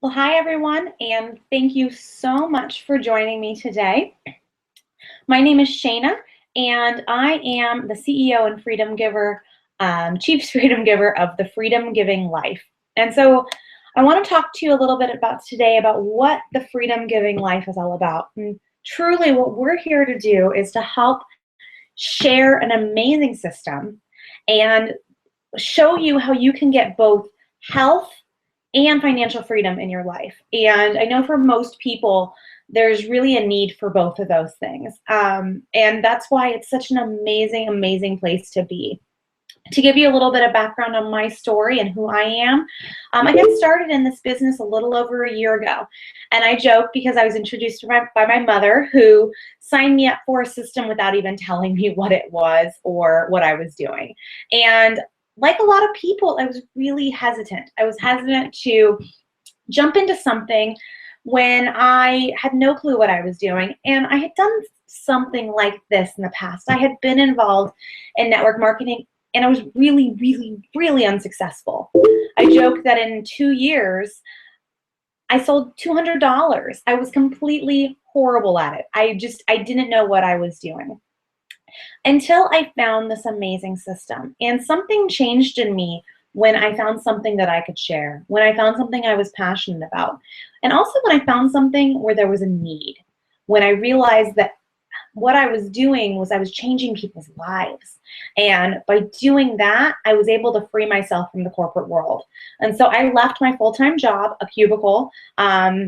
Well, hi everyone, and thank you so much for joining me today. My name is Shayna, and I am the CEO and Freedom Giver, Chief Freedom Giver of the Freedom Giving Life. And so I want to talk to you a little bit about today about what the Freedom Giving Life is all about. And truly, what we're here to do is to help share an amazing system and show you how you can get both health and financial freedom in your life. And I know for most people, there's really a need for both of those things. And that's why it's such an amazing, amazing place to be. To give you a little bit of background on my story and who I am, I got started in this business a little over a year ago. And I joke because I was introduced by my mother, who signed me up for a system without even telling me what it was or what I was doing. And like a lot of people, I was really hesitant. I was hesitant to jump into something when I had no clue what I was doing. And I had done something like this in the past. I had been involved in network marketing, and I was really, really, really unsuccessful. I joke that in 2 years, I sold $200. I was completely horrible at it. I didn't know what I was doing until I found this amazing system. And something changed in me when I found something that I could share, when I found something I was passionate about, and also when I found something where there was a need, when I realized that what I was doing was I was changing people's lives. And by doing that, I was able to free myself from the corporate world. And so I left my full-time job, a cubicle,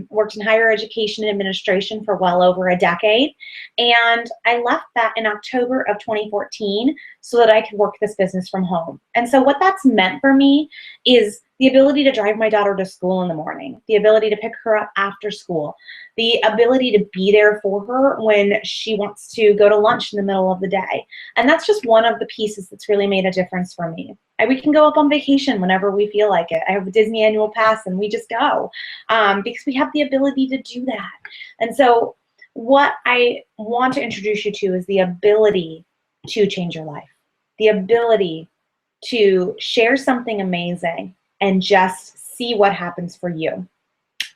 worked in higher education and administration for well over a decade. And I left that in October of 2014 so that I could work this business from home. And so what that's meant for me is the ability to drive my daughter to school in the morning, the ability to pick her up after school, the ability to be there for her when she wants to go to lunch in the middle of the day. And that's just one of the pieces that's really made a difference for me. And we can go up on vacation whenever we feel like it. I have a Disney annual pass and we just go because we have the ability to do that. And so what I want to introduce you to is the ability to change your life, the ability to share something amazing and just see what happens for you.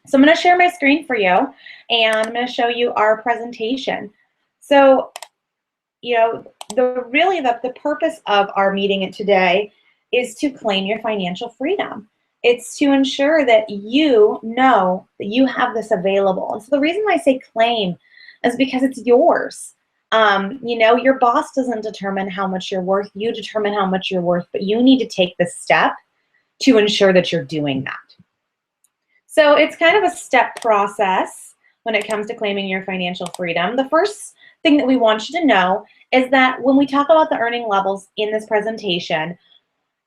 So I'm going to share my screen for you, and I'm going to show you our presentation. So, the purpose of our meeting today is to claim your financial freedom. It's to ensure that you know that you have this available. And so the reason I say claim is because it's yours. Your boss doesn't determine how much you're worth. You determine how much you're worth, but you need to take the step to ensure that you're doing that. So it's kind of a step process when it comes to claiming your financial freedom. The first thing that we want you to know is that when we talk about the earning levels in this presentation,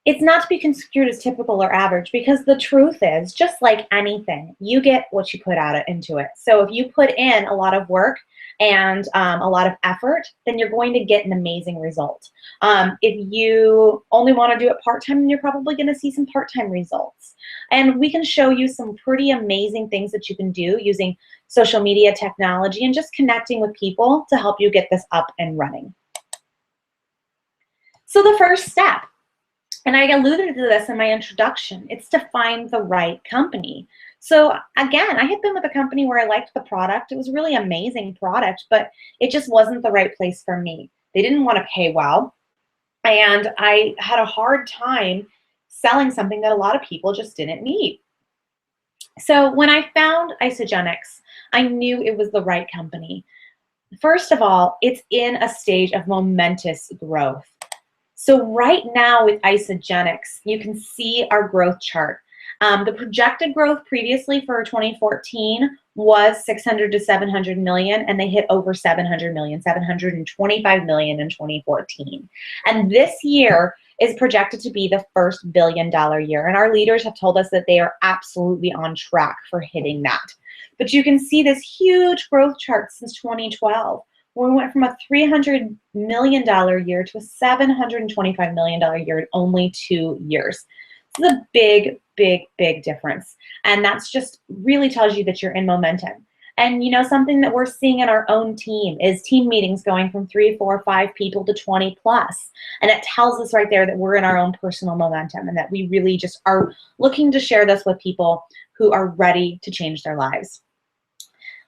it's not to be construed as typical or average, because the truth is, just like anything, you get what you put out into it. So if you put in a lot of work and a lot of effort, then you're going to get an amazing result. If you only want to do it part-time, then you're probably going to see some part-time results. And we can show you some pretty amazing things that you can do using social media technology and just connecting with people to help you get this up and running. So the first step, and I alluded to this in my introduction, it's to find the right company. So again, I had been with a company where I liked the product. It was a really amazing product, but it just wasn't the right place for me. They didn't want to pay well, and I had a hard time selling something that a lot of people just didn't need. So when I found Isagenix, I knew it was the right company. First of all, it's in a stage of momentous growth. So right now with Isagenix, you can see our growth chart. The projected growth previously for 2014 was 600 to 700 million, and they hit over 700 million, 725 million in 2014. And this year is projected to be the first $1 billion year. And our leaders have told us that they are absolutely on track for hitting that. But you can see this huge growth chart since 2012. We went from a $300 million year to a $725 million year in only 2 years. It's a big, big, big difference. And that's just really tells you that you're in momentum. And something that we're seeing in our own team is team meetings going from 3, 4, 5 people to 20 plus. And it tells us right there that we're in our own personal momentum and that we really just are looking to share this with people who are ready to change their lives.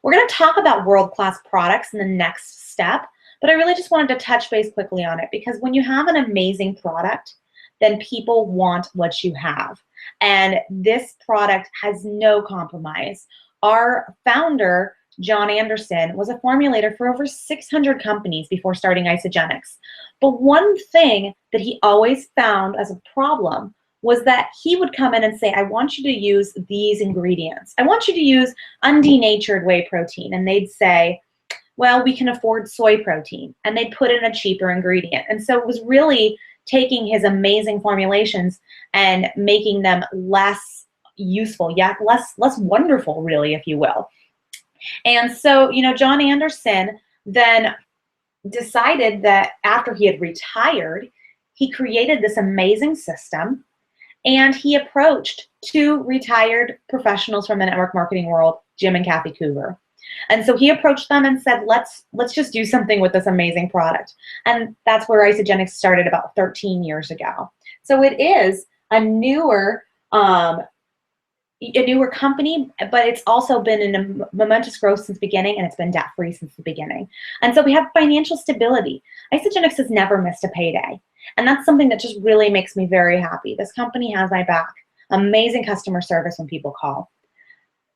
We're going to talk about world-class products in the next step, but I really just wanted to touch base quickly on it because when you have an amazing product, then people want what you have. And this product has no compromise. Our founder, John Anderson, was a formulator for over 600 companies before starting Isagenix. But one thing that he always found as a problem was that he would come in and say, I want you to use these ingredients. I want you to use undenatured whey protein. And they'd say, well, we can afford soy protein. And they'd put in a cheaper ingredient. And so it was really taking his amazing formulations and making them less useful, yet less wonderful, really, if you will. And so, John Anderson then decided that after he had retired, he created this amazing system, and he approached 2 retired professionals from the network marketing world, Jim and Kathy Cougar. And so he approached them and said, let's just do something with this amazing product. And that's where Isagenix started about 13 years ago. So it is a newer company, but it's also been in a momentous growth since the beginning, and it's been debt-free since the beginning. And so we have financial stability. Isagenix has never missed a payday. And that's something that just really makes me very happy. This company has my back. Amazing customer service when people call.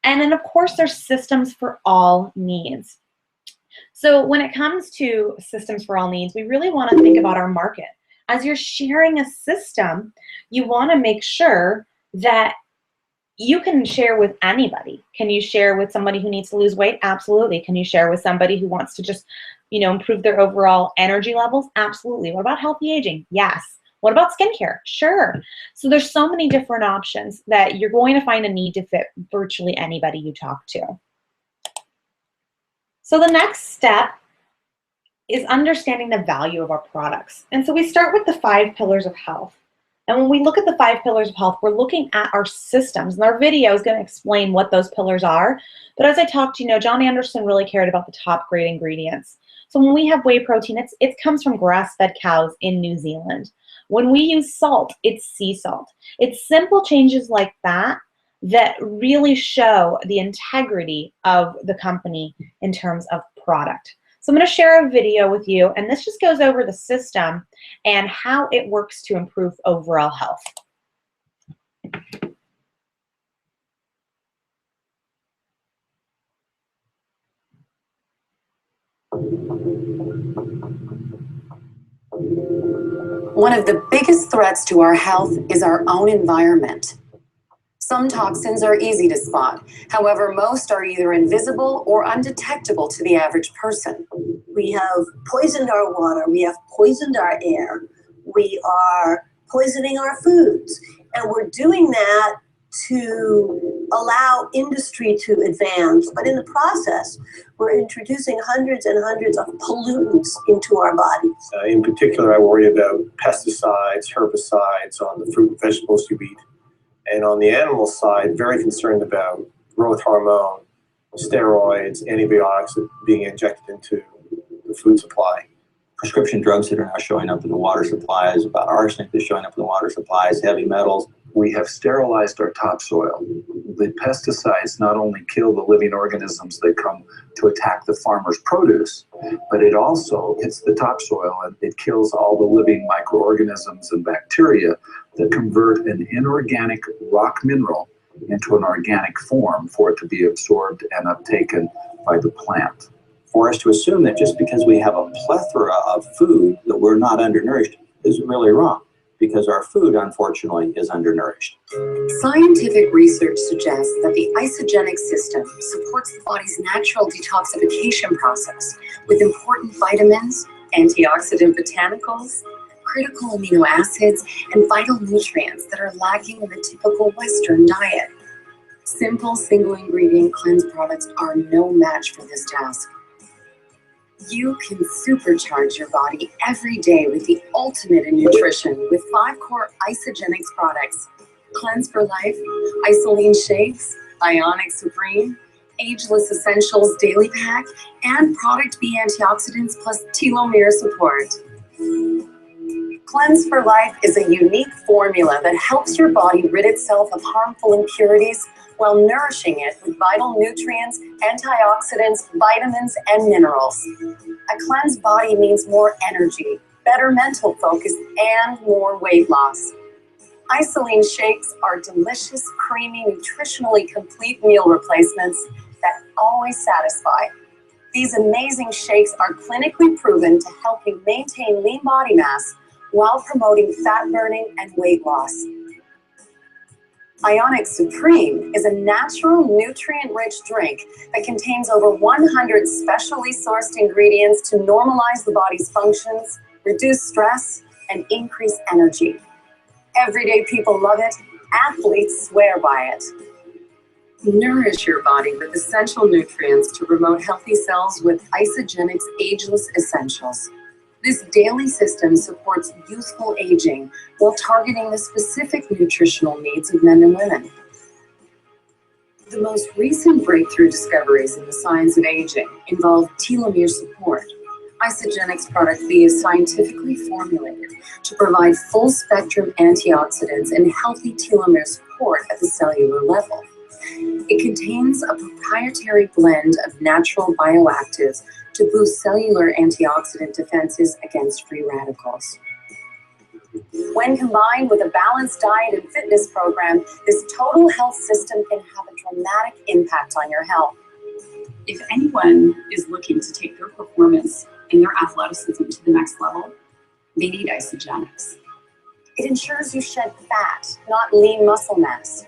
And then, of course, there's systems for all needs. So when it comes to systems for all needs, we really want to think about our market. As you're sharing a system, you want to make sure that you can share with anybody. Can you share with somebody who needs to lose weight? Absolutely. Can you share with somebody who wants to just, improve their overall energy levels? Absolutely. What about healthy aging? Yes. What about skincare? Sure. So there's so many different options that you're going to find a need to fit virtually anybody you talk to. So the next step is understanding the value of our products. And so we start with the 5 pillars of health. And when we look at the 5 pillars of health, we're looking at our systems. And our video is going to explain what those pillars are. But as I talked to John Anderson really cared about the top grade ingredients. So when we have whey protein, it comes from grass-fed cows in New Zealand. When we use salt, it's sea salt. It's simple changes like that that really show the integrity of the company in terms of product. So I'm going to share a video with you, and this just goes over the system and how it works to improve overall health. One of the biggest threats to our health is our own environment. Some toxins are easy to spot. However, most are either invisible or undetectable to the average person. We have poisoned our water. We have poisoned our air. We are poisoning our foods. And we're doing that to allow industry to advance. But in the process, we're introducing hundreds and hundreds of pollutants into our bodies. In particular, I worry about pesticides, herbicides on the fruit and vegetables you eat. And on the animal side, very concerned about growth hormone, steroids, antibiotics being injected into the food supply. Prescription drugs that are now showing up in the water supplies, about arsenic that's showing up in the water supplies, heavy metals. We have sterilized our topsoil. The pesticides not only kill the living organisms that come to attack the farmer's produce, but it also hits the topsoil and it kills all the living microorganisms and bacteria that convert an inorganic rock mineral into an organic form for it to be absorbed and uptaken by the plant. For us to assume that just because we have a plethora of food that we're not undernourished is really wrong, because our food, unfortunately, is undernourished. Scientific research suggests that the Isagenix system supports the body's natural detoxification process with important vitamins, antioxidant botanicals, critical amino acids, and vital nutrients that are lacking in the typical Western diet. Simple single-ingredient cleanse products are no match for this task. You can supercharge your body every day with the ultimate in nutrition with 5 core Isagenix products: Cleanse for Life, Isoline Shakes, Ionic Supreme, Ageless Essentials Daily Pack, and Product B Antioxidants plus telomere support. Cleanse for Life is a unique formula that helps your body rid itself of harmful impurities while nourishing it with vital nutrients, antioxidants, vitamins, and minerals. A cleansed body means more energy, better mental focus, and more weight loss. Isoline shakes are delicious, creamy, nutritionally complete meal replacements that always satisfy. These amazing shakes are clinically proven to help you maintain lean body mass while promoting fat burning and weight loss. Ionic Supreme is a natural, nutrient-rich drink that contains over 100 specially sourced ingredients to normalize the body's functions, reduce stress, and increase energy. Everyday people love it. Athletes swear by it. Nourish your body with essential nutrients to promote healthy cells with Isagenix Ageless Essentials. This daily system supports youthful aging while targeting the specific nutritional needs of men and women. The most recent breakthrough discoveries in the science of aging involve telomere support. Isagenix Product B is scientifically formulated to provide full-spectrum antioxidants and healthy telomere support at the cellular level. It contains a proprietary blend of natural bioactives to boost cellular antioxidant defenses against free radicals. When combined with a balanced diet and fitness program, this total health system can have a dramatic impact on your health. If anyone is looking to take their performance and their athleticism to the next level, they need Isagenix. It ensures you shed fat, not lean muscle mass.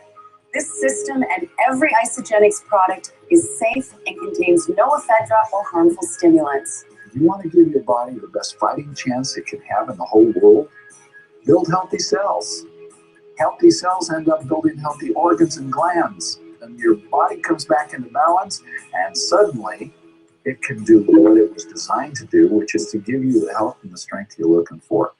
This system and every Isagenix product is safe and contains no ephedra or harmful stimulants. If you want to give your body the best fighting chance it can have in the whole world, build healthy cells. Healthy cells end up building healthy organs and glands. And your body comes back into balance, and suddenly it can do what it was designed to do, which is to give you the health and the strength you're looking for.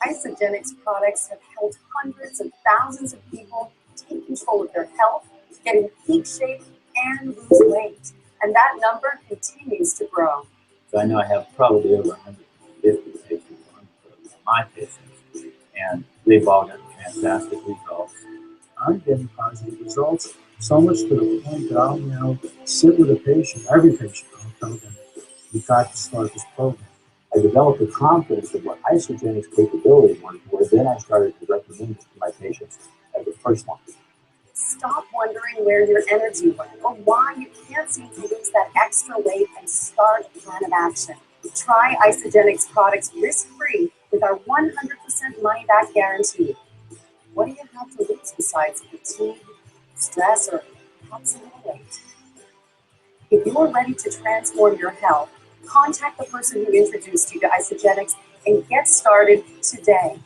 Isagenix products have helped hundreds of thousands of people take control of their health, get in peak shape, and lose weight. And that number continues to grow. So I know I have probably over 150 patients on my patients, and they've all gotten fantastic results. I'm getting positive results, so much to the point that I'll now sit with a patient, every patient, I'll tell them, you've got to start this program. I developed a confidence in what Isagenix capability was, where then I started to recommend it to my patients as a first one. Stop wondering where your energy went or why you can't seem to lose that extra weight and start a plan of action. Try Isagenix products risk-free with our 100% money-back guarantee. What do you have to lose besides fatigue, stress, or perhaps a little weight? If you're ready to transform your health, contact the person who introduced you to Isagenix and get started today.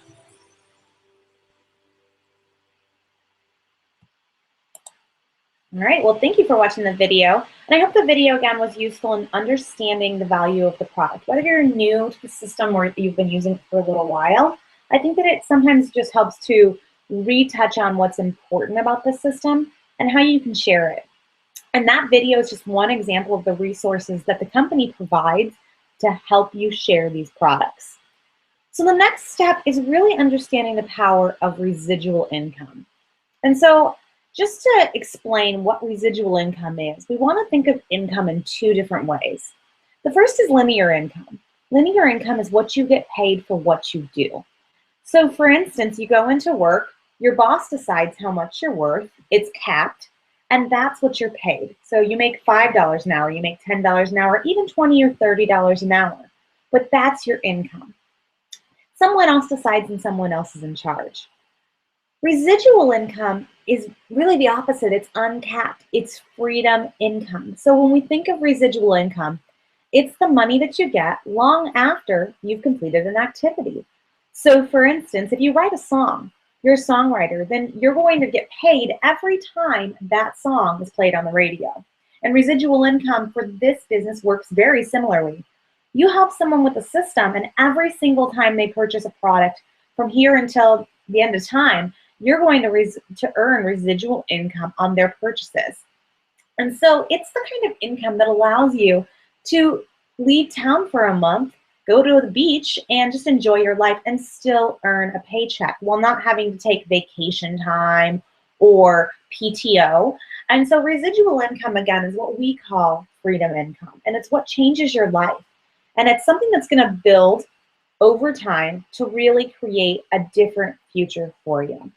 All right, well, thank you for watching the video. And I hope the video, again, was useful in understanding the value of the product. Whether you're new to the system or you've been using it for a little while, I think that it sometimes just helps to retouch on what's important about the system and how you can share it. And that video is just one example of the resources that the company provides to help you share these products. So the next step is really understanding the power of residual income. And so just to explain what residual income is, we want to think of income in two different ways. The first is linear income. Linear income is what you get paid for what you do. So for instance, you go into work, your boss decides how much you're worth, it's capped, and that's what you're paid. So you make $5 an hour, you make $10 an hour, even $20 or $30 an hour, but that's your income. Someone else decides and someone else is in charge. Residual income is really the opposite. It's uncapped. It's freedom income. So when we think of residual income, it's the money that you get long after you've completed an activity. So for instance, if you write a song, you're a songwriter, then you're going to get paid every time that song is played on the radio. And residual income for this business works very similarly. You help someone with a system, and every single time they purchase a product from here until the end of time, you're going to earn residual income on their purchases. And so it's the kind of income that allows you to leave town for a month, go to the beach, and just enjoy your life and still earn a paycheck while not having to take vacation time or PTO. And so residual income, again, is what we call freedom income. And it's what changes your life. And it's something that's going to build over time to really create a different future for you.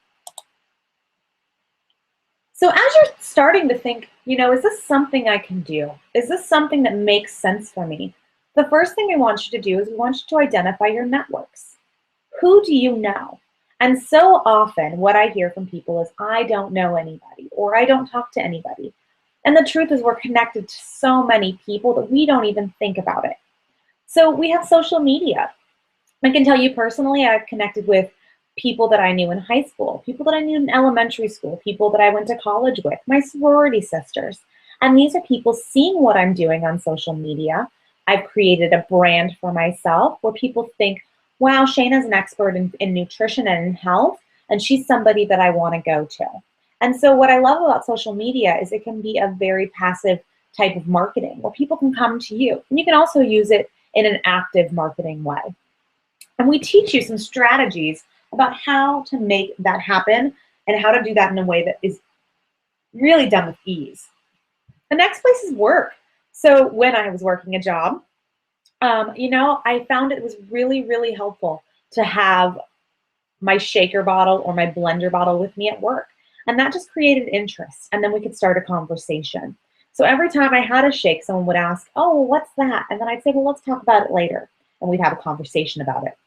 So as you're starting to think, is this something I can do? Is this something that makes sense for me? The first thing we want you to do is we want you to identify your networks. Who do you know? And so often what I hear from people is, I don't know anybody, or I don't talk to anybody. And the truth is we're connected to so many people that we don't even think about it. So we have social media. I can tell you personally, I've connected with people that I knew in high school, people that I knew in elementary school, people that I went to college with, my sorority sisters. And these are people seeing what I'm doing on social media. I've created a brand for myself where people think, wow, Shayna's an expert in nutrition and in health, and she's somebody that I want to go to. And so what I love about social media is it can be a very passive type of marketing where people can come to you. And you can also use it in an active marketing way. And we teach you some strategies about how to make that happen and how to do that in a way that is really done with ease. The next place is work. So when I was working a job, I found it was really, really helpful to have my shaker bottle or my blender bottle with me at work. And that just created interest. And then we could start a conversation. So every time I had a shake, someone would ask, oh, well, what's that? And then I'd say, well, let's talk about it later. And we'd have a conversation about it.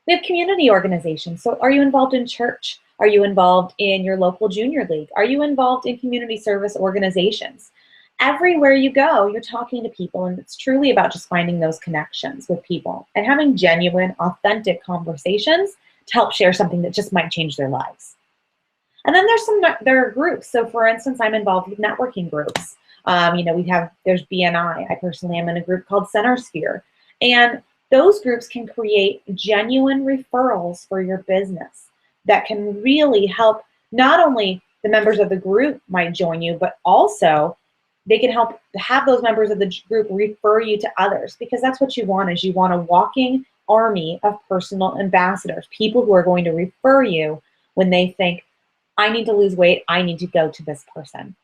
We have community organizations. So are you involved in church? Are you involved in your local junior league? Are you involved in community service organizations? Everywhere you go, you're talking to people, and it's truly about just finding those connections with people and having genuine, authentic conversations to help share something that just might change their lives. And then there are groups. So for instance, I'm involved with networking groups. There's BNI. I personally am in a group called Center Sphere. And those groups can create genuine referrals for your business that can really help. Not only the members of the group might join you, but also they can help have those members of the group refer you to others, because that's what you want. Is you want a walking army of personal ambassadors, people who are going to refer you when they think, I need to lose weight, I need to go to this person.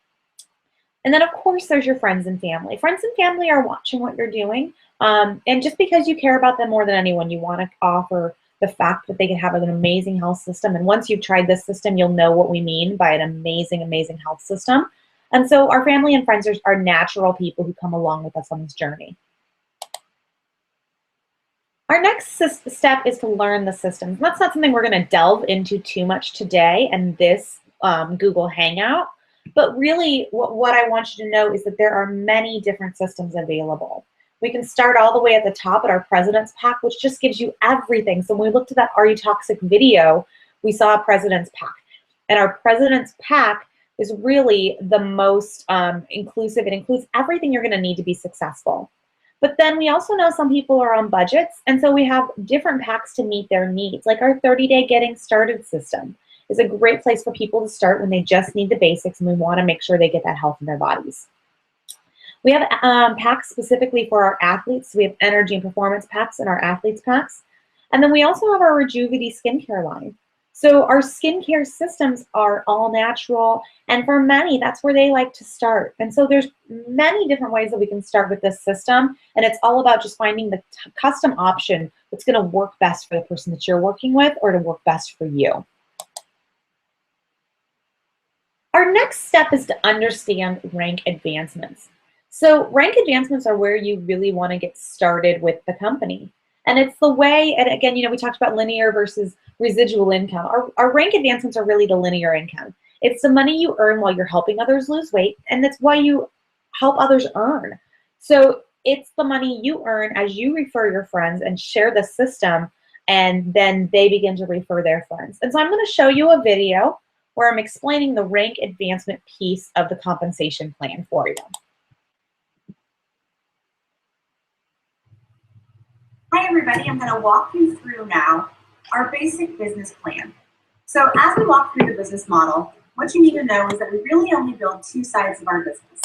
And then, of course, there's your friends and family. Friends and family are watching what you're doing. And just because you care about them more than anyone, you want to offer the fact that they can have an amazing health system. And once you've tried this system, you'll know what we mean by an amazing, amazing health system. And so our family and friends are natural people who come along with us on this journey. Our next step is to learn the systems. And that's not something we're going to delve into too much today in this Google Hangout. But really, what I want you to know is that there are many different systems available. We can start all the way at the top at our President's Pack, which just gives you everything. So when we looked at that Are You Toxic video, we saw a President's Pack. And our President's Pack is really the most inclusive. It includes everything you're going to need to be successful. But then we also know some people are on budgets, and so we have different packs to meet their needs, like our 30-day Getting Started system is a great place for people to start when they just need the basics and we want to make sure they get that health in their bodies. We have packs specifically for our athletes. So we have energy and performance packs and our athletes packs. And then we also have our Rejuvity skincare line. So our skincare systems are all natural, and for many, that's where they like to start. And so there's many different ways that we can start with this system, and it's all about just finding the custom option that's going to work best for the person that you're working with or to work best for you. Our next step is to understand rank advancements. So rank advancements are where you really want to get started with the company. And it's the way, and again, we talked about linear versus residual income. Our rank advancements are really the linear income. It's the money you earn while you're helping others lose weight, and that's why you help others earn. So it's the money you earn as you refer your friends and share the system, and then they begin to refer their friends. And so I'm going to show you a video where I'm explaining the rank advancement piece of the compensation plan for you. Hi everybody, I'm going to walk you through now our basic business plan. So as we walk through the business model, what you need to know is that we really only build two sides of our business.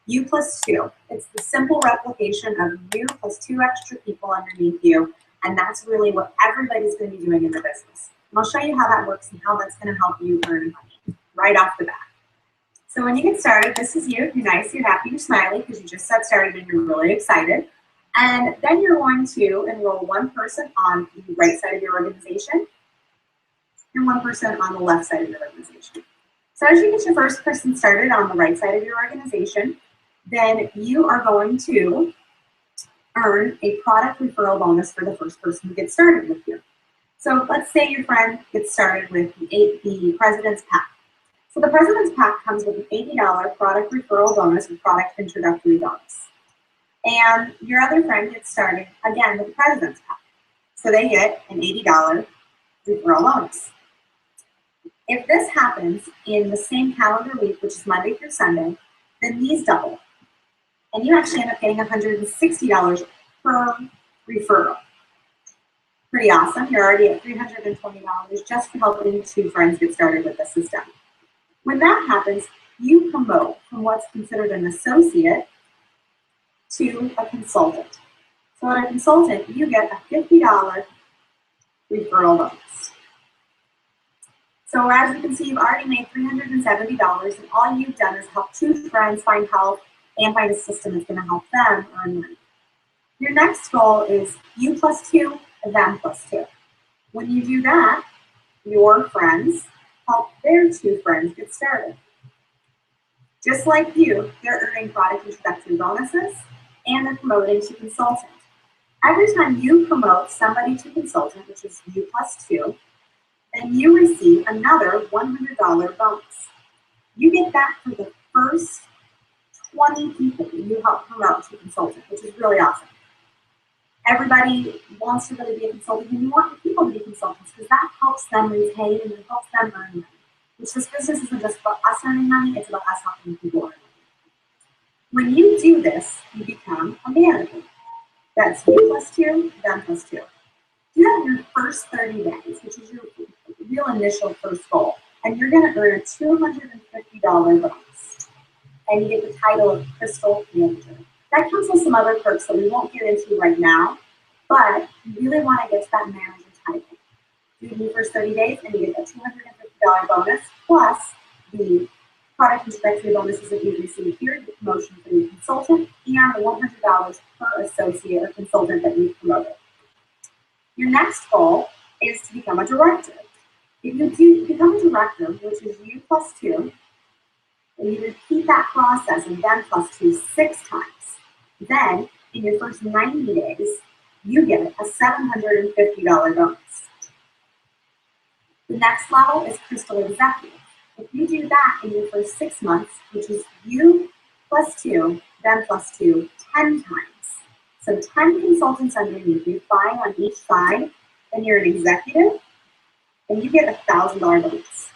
You plus two. It's the simple replication of you plus two extra people underneath you, and that's really what everybody's going to be doing in the business. And I'll show you how that works and how that's going to help you earn money right off the bat. So when you get started, this is you. You're nice, you're happy, you're smiley because you just got started and you're really excited. And then you're going to enroll one person on the right side of your organization and one person on the left side of your organization. So as you get your first person started on the right side of your organization, then you are going to earn a product referral bonus for the first person who gets started with you. So let's say your friend gets started with the President's Pack. So the President's Pack comes with an $80 product referral bonus or product introductory bonus. And your other friend gets started again with the President's Pack. So they get an $80 referral bonus. If this happens in the same calendar week, which is Monday through Sunday, then these double. And you actually end up getting $160 per referral. Pretty awesome. You're already at $320 just for helping two friends get started with the system. When that happens, you promote from what's considered an associate to a consultant. So at a consultant, you get a $50 referral bonus. So as you can see, you've already made $370, and all you've done is help two friends find help and find a system that's going to help them earn money. Your next goal is you plus two, them plus two. When you do that, your friends help their two friends get started. Just like you, they're earning product introductory bonuses and they're promoting to consultant. Every time you promote somebody to consultant, which is you plus two, then you receive another $100 bonus. You get that for the first 20 people that you help promote to consultant, which is really awesome. Everybody wants to really be a consultant, and you want your people to be consultants because that helps them retain and it helps them earn money. Which this business isn't just about us earning money, it's about us helping people earn money. When you do this, you become a manager. That's you plus two, them plus two. Do that in your first 30 days, which is your real initial first goal. And you're going to earn a $250 bonus. And you get the title of Crystal Manager. That comes with some other perks that we won't get into right now, but you really want to get to that manager title. You do the first 30 days and you get that $250 bonus, plus the product introductory bonuses that you receive here, the promotion for the consultant, and the $100 per associate or consultant that you've promoted. Your next goal is to become a director. If you do become a director, which is you plus two, and you repeat that process and then plus two 6 times, then in your first 90 days, you get a $750 bonus. The next level is Crystal Executive. If you do that in your first 6 months, which is you plus two, then plus two, 10 times. So 10 consultants underneath you, 5 on each side, then you're an executive, and you get a $1,000 bonus.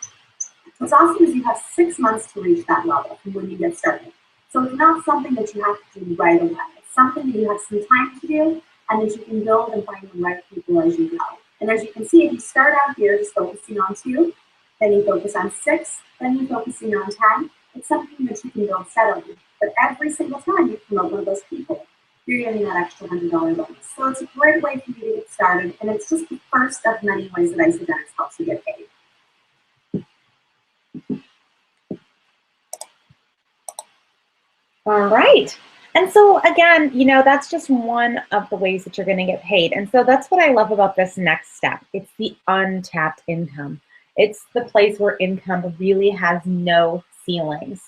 What's awesome is you have 6 months to reach that level from when you get started. So it's not something that you have to do right away. It's something that you have some time to do, and that you can build and find the right people as you go. And as you can see, if you start out here just focusing on 2, then you focus on 6, then you're focusing on 10, it's something that you can build steadily. But every single time you promote one of those people, you're getting that extra $100 bonus. So it's a great way for you to get started, and it's just the first of many ways that Isogenics helps you get paid. All right. And so again, you know, that's just one of the ways that you're going to get paid. And so that's what I love about this next step. It's the untapped income. It's the place where income really has no ceilings.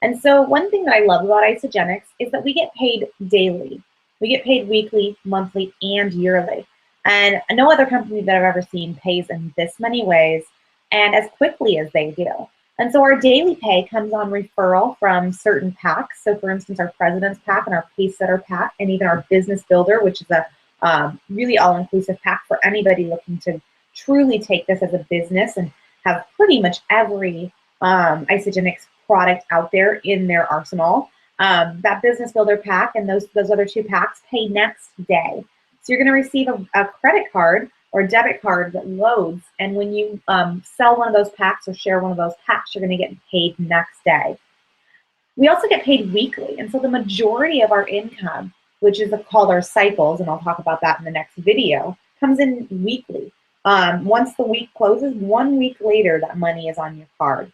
And so one thing that I love about Isogenics is that we get paid daily. We get paid weekly, monthly, and yearly. And no other company that I've ever seen pays in this many ways and as quickly as they do. And so our daily pay comes on referral from certain packs. So for instance, our President's Pack and our Pacesetter Pack, and even our Business Builder, which is a really all-inclusive pack for anybody looking to truly take this as a business and have pretty much every Isogenics product out there in their arsenal. That Business Builder pack and those other 2 packs pay next day. So you're going to receive a credit card or a debit card that loads, and when you sell one of those packs or share one of those packs, you're going to get paid next day. We also get paid weekly, and so the majority of our income, which is called our cycles, and I'll talk about that in the next video, comes in weekly. Once the week closes, 1 week later, that money is on your card.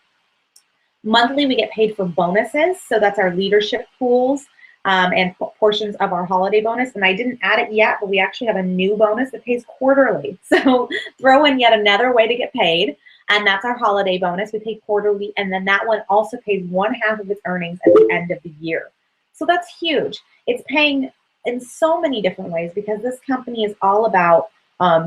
Monthly, we get paid for bonuses, so that's our leadership pools and portions of our holiday bonus. And I didn't add it yet, but we actually have a new bonus that pays quarterly. So throw in yet another way to get paid, and that's our holiday bonus. We pay quarterly, and then that one also pays 1/2 of its earnings at the end of the year. So that's huge. It's paying in so many different ways because this company is all about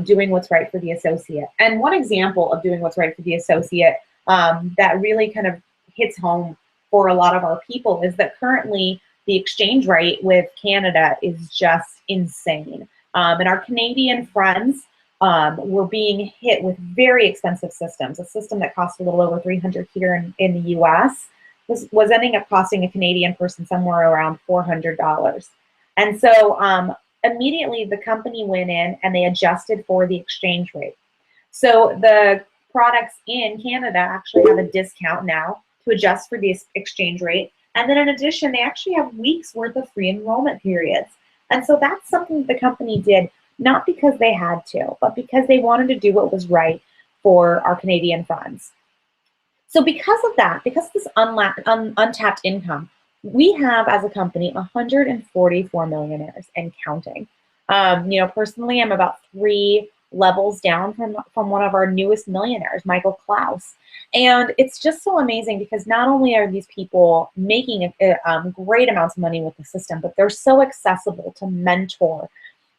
doing what's right for the associate. And one example of doing what's right for the associate that really kind of hits home for a lot of our people is that currently the exchange rate with Canada is just insane. And our Canadian friends were being hit with very expensive systems. A system that cost a little over $300 here in the US was ending up costing a Canadian person somewhere around $400. And so immediately the company went in and they adjusted for the exchange rate. So the products in Canada actually have a discount now to adjust for the exchange rate. And then in addition, they actually have weeks worth of free enrollment periods. And so that's something that the company did, not because they had to, but because they wanted to do what was right for our Canadian friends. So because of that, because of this untapped income, we have as a company 144 millionaires and counting. You know, personally, I'm about 3 levels down from one of our newest millionaires, Michael Klaus. And it's just so amazing because not only are these people making great amounts of money with the system, but they're so accessible to mentor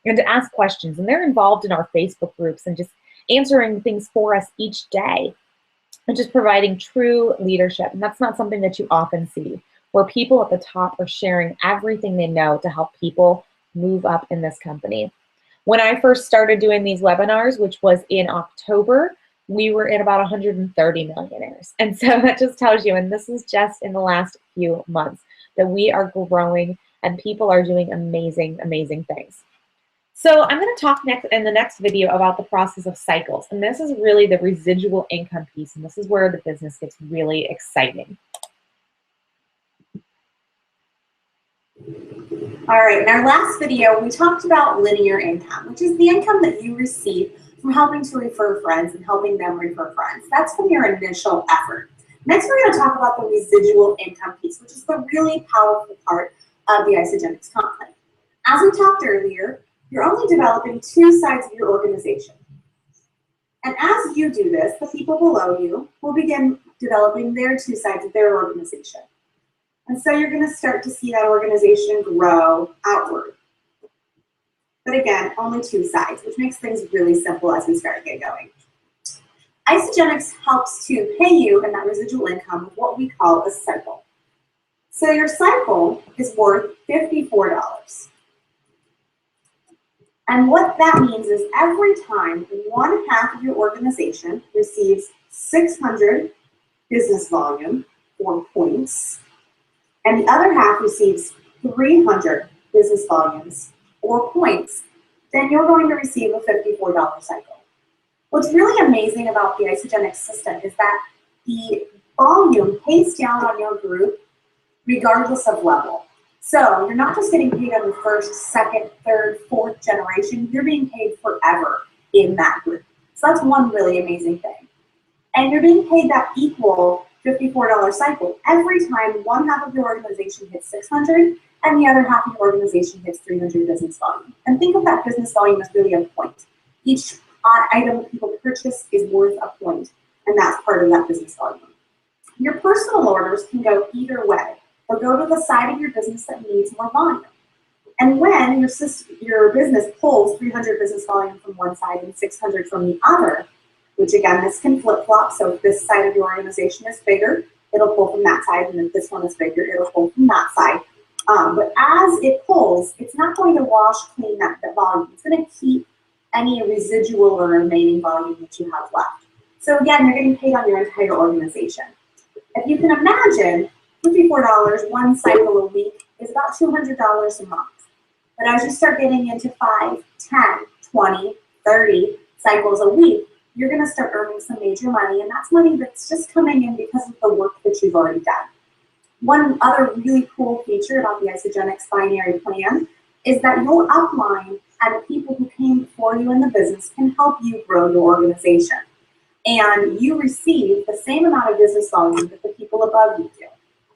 and to ask questions. And they're involved in our Facebook groups and just answering things for us each day and just providing true leadership. And that's not something that you often see, where people at the top are sharing everything they know to help people move up in this company. When I first started doing these webinars, which was in October, we were at about 130 millionaires. And so that just tells you, and this is just in the last few months, that we are growing and people are doing amazing, amazing things. So I'm going to talk next in the next video about the process of cycles. And this is really the residual income piece. And this is where the business gets really exciting. All right, in our last video, we talked about linear income, which is the income that you receive from helping to refer friends and helping them refer friends. That's from your initial effort. Next, we're going to talk about the residual income piece, which is the really powerful part of the Isagenix comp plan. As we talked earlier, you're only developing 2 sides of your organization. And as you do this, the people below you will begin developing their 2 sides of their organization. And so you're going to start to see that organization grow outward. But again, only 2 sides, which makes things really simple as we start to get going. Isagenix helps to pay you in that residual income with what we call a cycle. So your cycle is worth $54. And what that means is every time 1/2 of your organization receives 600 business volume or points, and the other half receives 300 business volumes or points, then you're going to receive a $54 cycle. What's really amazing about the Isagenix system is that the volume pays down on your group regardless of level. So you're not just getting paid on the 1st, 2nd, 3rd, 4th generation, you're being paid forever in that group. So that's one really amazing thing. And you're being paid that equal $54 cycle every time 1/2 of your organization hits 600 and the other half of your organization hits 300 business volume. And think of that business volume as really a point. Each item people purchase is worth a point, and that's part of that business volume. Your personal orders can go either way. They'll go to the side of your business that needs more volume. And when your business pulls 300 business volume from one side and 600 from the other, which again, this can flip-flop, so if this side of your organization is bigger, it'll pull from that side, and if this one is bigger, it'll pull from that side. But as it pulls, it's not going to wash clean that volume. It's going to keep any residual or remaining volume that you have left. So again, you're getting paid on your entire organization. If you can imagine, $54, 1 cycle a week is about $200 a month. But as you start getting into 5, 10, 20, 30, cycles a week, you're going to start earning some major money, and that's money that's just coming in because of the work that you've already done. One other really cool feature about the Isagenix binary plan is that your upline and the people who came before you in the business can help you grow your organization. And you receive the same amount of business volume that the people above you do.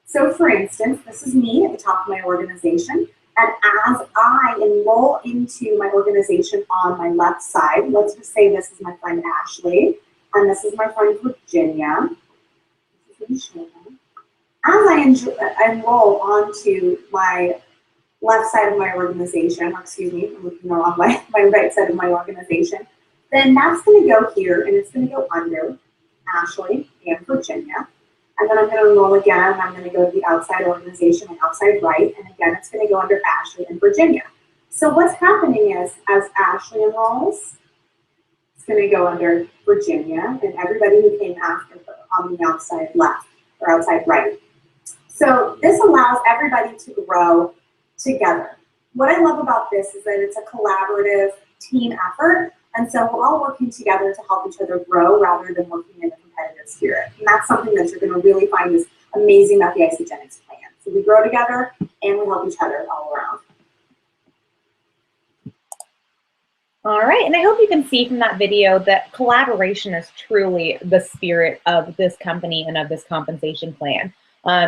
So for instance, this is me at the top of my organization, and as I enroll into my organization on my left side, let's just say this is my friend Ashley, and this is my friend Virginia. As I enroll onto my left side of my organization, or excuse me, I'm looking on my right side of my organization, then that's going to go here, and it's going to go under Ashley and Virginia. And then I'm going to enroll again, and I'm going to go to the outside organization and outside right, and again, it's going to go under Ashley and Virginia. So what's happening is, as Ashley enrolls, it's going to go under Virginia, and everybody who came after her on the outside left or outside right. So this allows everybody to grow together. What I love about this is that it's a collaborative team effort, and so we're all working together to help each other grow rather than working in a competitive spirit. And that's something that you're going to really find is amazing about the Isagenix plan. So we grow together and we help each other all around. All right, and I hope you can see from that video that collaboration is truly the spirit of this company and of this compensation plan.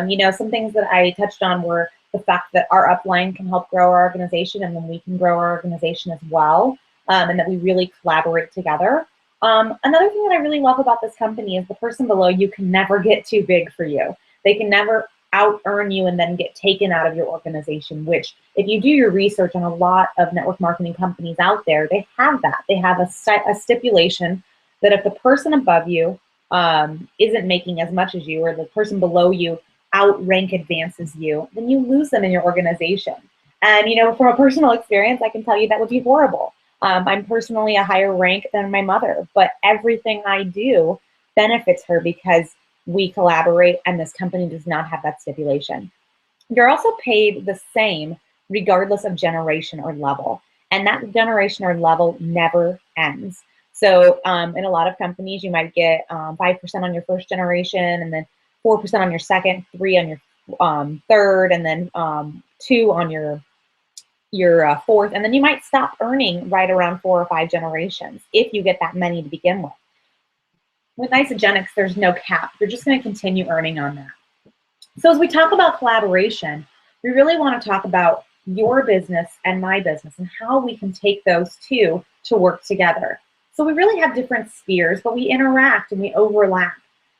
You know, some things that I touched on were the fact that our upline can help grow our organization, and then we can grow our organization as well, and that we really collaborate together. Another thing that I really love about this company is the person below you can never get too big for you. They can never out-earn you and then get taken out of your organization, which if you do your research on a lot of network marketing companies out there, they have that. They have a stipulation that if the person above you isn't making as much as you, or the person below you outrank advances you, then you lose them in your organization. And you know, from a personal experience, I can tell you that would be horrible. I'm personally a higher rank than my mother, but everything I do benefits her because we collaborate, and this company does not have that stipulation. You're also paid the same regardless of generation or level, and that generation or level never ends. So in a lot of companies, you might get 5% on your first generation, and then 4% on your second, 3 on your third, and then 2 on your fourth, and then you might stop earning right around 4 or 5 generations if you get that many to begin with. With Isagenix, there's no cap. You're just going to continue earning on that. So as we talk about collaboration, we really want to talk about your business and my business and how we can take those two to work together. So we really have different spheres, but we interact and we overlap.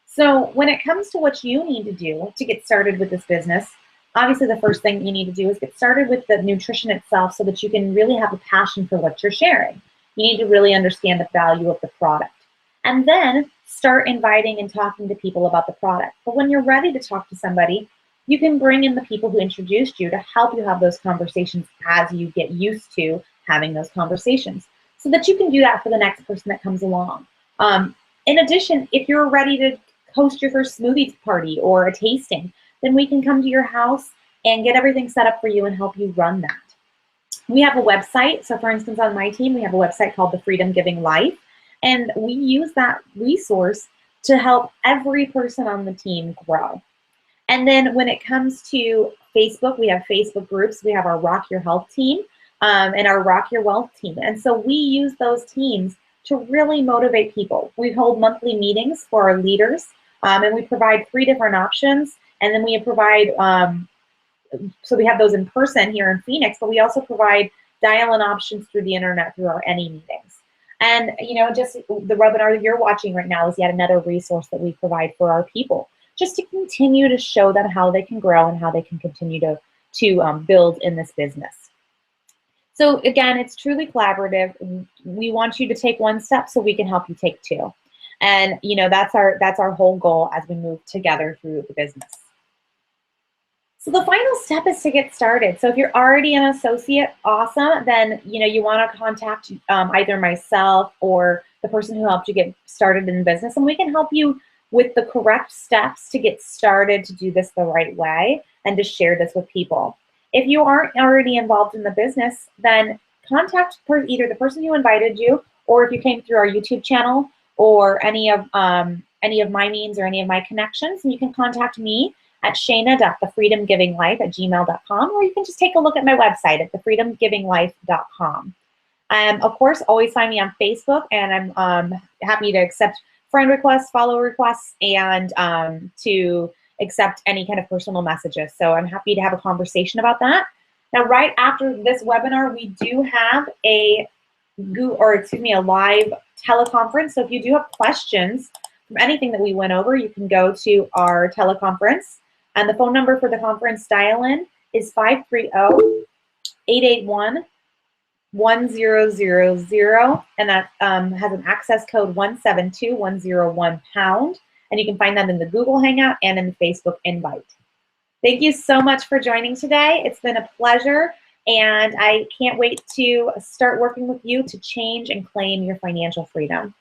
So when it comes to what you need to do to get started with this business, obviously the first thing you need to do is get started with the nutrition itself so that you can really have a passion for what you're sharing. You need to really understand the value of the product. And then start inviting and talking to people about the product. But when you're ready to talk to somebody, you can bring in the people who introduced you to help you have those conversations as you get used to having those conversations, so that you can do that for the next person that comes along. In addition, if you're ready to host your first smoothie party or a tasting, then we can come to your house and get everything set up for you and help you run that. We have a website. So for instance, on my team, we have a website called The Freedom Giving Life. And we use that resource to help every person on the team grow. And then when it comes to Facebook, we have Facebook groups. We have our Rock Your Health team and our Rock Your Wealth team. And so we use those teams to really motivate people. We hold monthly meetings for our leaders, and we provide 3 different options. And then we provide, so we have those in person here in Phoenix, but we also provide dial-in options through the internet through our any meetings. And, you know, just the webinar that you're watching right now is yet another resource that we provide for our people, just to continue to show them how they can grow and how they can continue to build in this business. So again, it's truly collaborative. We want you to take 1 step so we can help you take 2. And, you know, that's our whole goal as we move together through the business. So the final step is to get started. So if you're already an associate, awesome. Then, you know, you want to contact either myself or the person who helped you get started in business, and we can help you with the correct steps to get started to do this the right way and to share this with people. If you aren't already involved in the business, then contact either the person who invited you or if you came through our YouTube channel or any of my means or any of my connections, you can contact me at shana.thefreedomgivinglife@gmail.com, or you can just take a look at my website at thefreedomgivinglife.com. Of course, always find me on Facebook, and I'm happy to accept friend requests, follow requests, and to accept any kind of personal messages. So I'm happy to have a conversation about that. Now, right after this webinar, we do have a live teleconference. So if you do have questions from anything that we went over, you can go to our teleconference. And the phone number for the conference dial-in is 530-881-1000, and that has an access code 172101#, and you can find that in the Google Hangout and in the Facebook invite. Thank you so much for joining today. It's been a pleasure, and I can't wait to start working with you to change and claim your financial freedom.